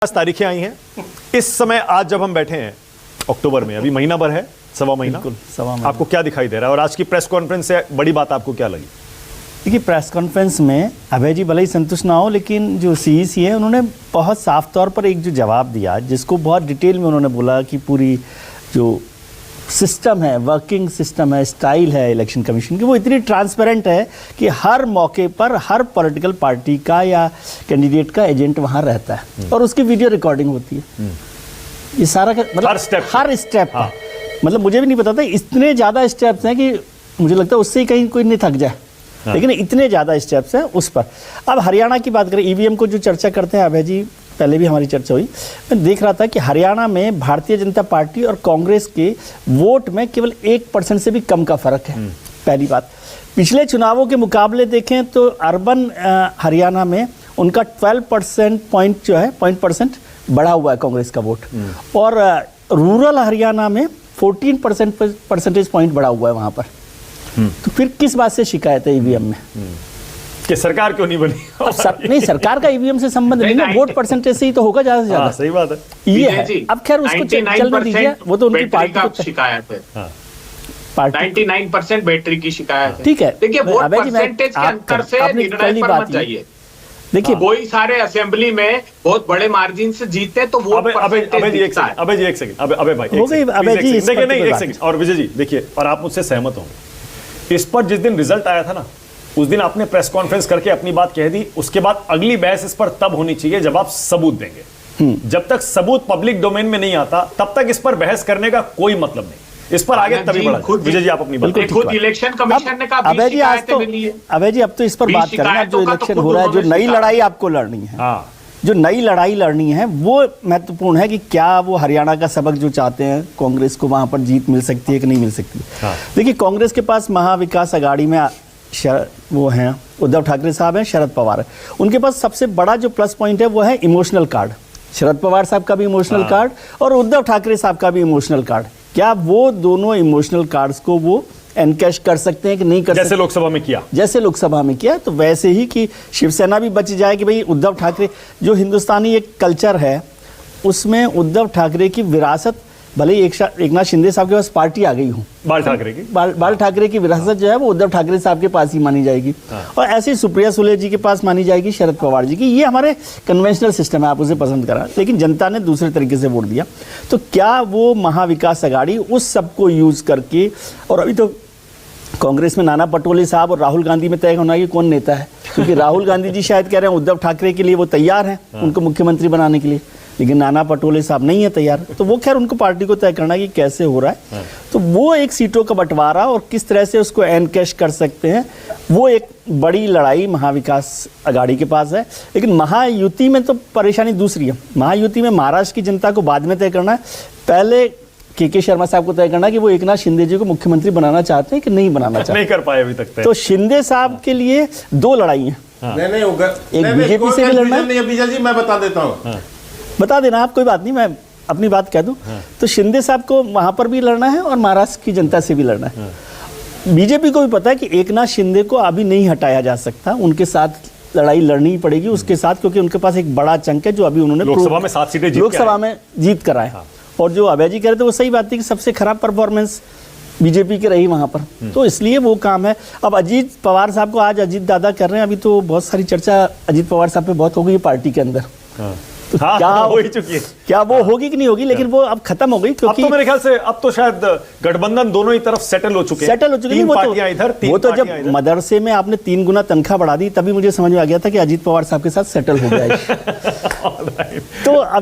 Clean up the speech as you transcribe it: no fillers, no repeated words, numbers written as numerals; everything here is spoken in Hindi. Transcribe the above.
तारीखें आई हैं इस समय। आज जब हम बैठे हैं अक्टूबर में, अभी महीना भर है, सवा महीना, आपको क्या दिखाई दे रहा है और आज की प्रेस कॉन्फ्रेंस से बड़ी बात आपको क्या लगी? देखिए, प्रेस कॉन्फ्रेंस में अभय जी भले ही संतुष्ट ना हो, लेकिन जो सीईसी है उन्होंने बहुत साफ तौर पर एक जो जवाब दिया, जिसको बहुत डिटेल में उन्होंने बोला कि पूरी जो सिस्टम है, वर्किंग सिस्टम है, स्टाइल है इलेक्शन कमीशन की, वो इतनी ट्रांसपेरेंट है कि हर मौके पर हर पॉलिटिकल पार्टी का या कैंडिडेट का एजेंट वहाँ रहता है और उसकी वीडियो रिकॉर्डिंग होती है। ये सारा मतलब हर स्टेप हाँ। मतलब मुझे भी नहीं पता था इतने ज़्यादा स्टेप्स हैं कि मुझे लगता है उससे ही कहीं कोई नहीं थक जाए। हाँ। लेकिन इतने ज़्यादा स्टेप्स हैं उस पर। अब हरियाणा की बात करें, ईवीएम को जो चर्चा करते हैं अभय जी, पहले भी हमारी चर्चा हुई, मैं देख रहा था कि हरियाणा में भारतीय जनता पार्टी और कांग्रेस के वोट में केवल 1% से भी कम का फर्क है। पहली बात, पिछले चुनावों के मुकाबले देखें तो अर्बन हरियाणा में उनका 12% पॉइंट जो है % बढ़ा हुआ है कांग्रेस का वोट, और रूरल हरियाणा में 14% परसेंटेज पॉइंट बढ़ा हुआ है वहाँ पर। तो फिर किस बात से शिकायत है ईवीएम में? कि सरकार क्यों नहीं बनी? नहीं, सरकार का ईवीएम से संबंध नहीं है, वोट परसेंटेज से ही तो होगा ज्यादा से ज्यादा। सही बात है, ये है। अब खैर उसको चलने दीजिए, वो तो उनकी पार्टी की शिकायत है। हाँ। 99% बैटरी की शिकायत है। ठीक है, देखिए, वोट परसेंटेज के अंतर से निर्णय पर मत जाइए। देखिए, कोई सारे असेंबली में बहुत बड़े मार्जिन से जीते तो वोट अबे जी एक सेकंड, अबे भाई हो गई, अबे जी देखिए, नहीं एक सेकंड, और विजय जी देखिए, और आप मुझसे सहमत होंगे, इस पर जिस दिन रिजल्ट आया था ना, उस दिन आपने प्रेस कॉन्फ्रेंस करके अपनी बात कह दी। उसके बाद अगली बहस इस पर तब होनी चाहिए जब आप सबूत देंगे। जब तक सबूत पब्लिक डोमेन में नहीं आता तब तक इस पर बहस करने का कोई मतलब नहीं। इस पर आगे तभी बढ़ा। विजय जी आप अपनी बात खुद इलेक्शन कमीशन ने कहा, अभय जी आज तो, अभय जी अब तो इस पर बात करना, जो इलेक्शन हो रहा है, जो नई लड़ाई आपको लड़नी है, जो नई लड़ाई लड़नी है वो महत्वपूर्ण है कि क्या वो हरियाणा का सबक जो चाहते हैं कांग्रेस को, वहां पर जीत मिल सकती है कि नहीं मिल सकती। देखिए, कांग्रेस के पास महाविकास अघाड़ी में वो हैं उद्धव ठाकरे साहब हैं, शरद पवार है। उनके पास सबसे बड़ा जो प्लस पॉइंट है वो है इमोशनल कार्ड। शरद पवार साहब का भी इमोशनल कार्ड और उद्धव ठाकरे साहब का भी इमोशनल कार्ड। क्या वो दोनों इमोशनल कार्ड्स को वो एनकैश कर सकते हैं कि नहीं कर सकते? जैसे लोकसभा में किया, जैसे लोकसभा में किया, तो वैसे ही कि शिवसेना भी बच जाए कि भाई उद्धव ठाकरे, जो हिंदुस्तानी एक कल्चर है उसमें उद्धव ठाकरे की विरासत, भले ही एकनाथ शिंदे साहब के पास पार्टी आ गई हूँ, बाल ठाकरे की विरासत जो है वो उद्धव ठाकरे साहब के पास ही मानी जाएगी। और ऐसे ही सुप्रिया सुले जी के पास मानी जाएगी, शरद पवार जी की। ये हमारे कन्वेंशनल सिस्टम है, आप उसे पसंद करा, लेकिन जनता ने दूसरे तरीके से वोट दिया। तो क्या वो महाविकास अघाड़ी उस सबको यूज करके, और अभी तो कांग्रेस में नाना पटोले साहब और राहुल गांधी में तय होना कि कौन नेता है, क्योंकि राहुल गांधी जी शायद कह रहे हैं उद्धव ठाकरे के लिए वो तैयार हैं उनको मुख्यमंत्री बनाने के लिए, लेकिन नाना पटोले साहब नहीं है तैयार। तो वो खैर उनको पार्टी को तय करना कि कैसे हो रहा है। तो वो एक सीटों का बंटवारा और किस तरह से उसको एनकैश कर सकते हैं, वो एक बड़ी लड़ाई महाविकास अघाड़ी के पास है। लेकिन महायुति में तो परेशानी दूसरी है। महायुति में महाराष्ट्र की जनता को बाद में तय करना है, पहले के शर्मा साहब को तय करना कि वो एकनाथ शिंदे जी को मुख्यमंत्री बनाना चाहते हैं कि नहीं बनाना चाहते। नहीं कर पाए अभी तक। तो शिंदे साहब के लिए दो लड़ाई है। नहीं होगा, एक बीजेपी से भी लड़ना है। विजय जी मैं बता देता हूँ, बता देना आप, कोई बात नहीं, मैं अपनी बात कह दूं। तो शिंदे साहब को वहां पर भी लड़ना है और महाराष्ट्र की जनता से भी लड़ना है। बीजेपी को भी पता है कि एकनाथ शिंदे को अभी नहीं हटाया जा सकता, उनके साथ लड़ाई लड़नी पड़ेगी उसके साथ, क्योंकि उनके पास एक बड़ा चंक है जो अभी उन्होंने लोकसभा में 7 सीटें लोकसभा में जीत कर आए। और जो अभय जी कह रहे थे वो सही बात थी कि सबसे खराब परफॉर्मेंस बीजेपी की रही वहां पर, तो इसलिए वो काम है। अब अजीत पवार साहब को आज अजीत दादा कर रहे हैं, अभी तो बहुत सारी चर्चा अजीत पवार साहब पे बहुत हो गई पार्टी के अंदर। तो क्या हो ही चुकी है, क्या वो होगी कि नहीं होगी, लेकिन वो अब खत्म हो गई, क्योंकि अब तो मेरे ख्याल से अब तो शायद गठबंधन दोनों ही तरफ सेटल हो चुके हैं। वो तो जब मदरसे में आपने 3 गुना तनख्वाह बढ़ा दी तभी मुझे समझ में आ गया था कि अजीत पवार साहब के साथ सेटल हो गया है। तो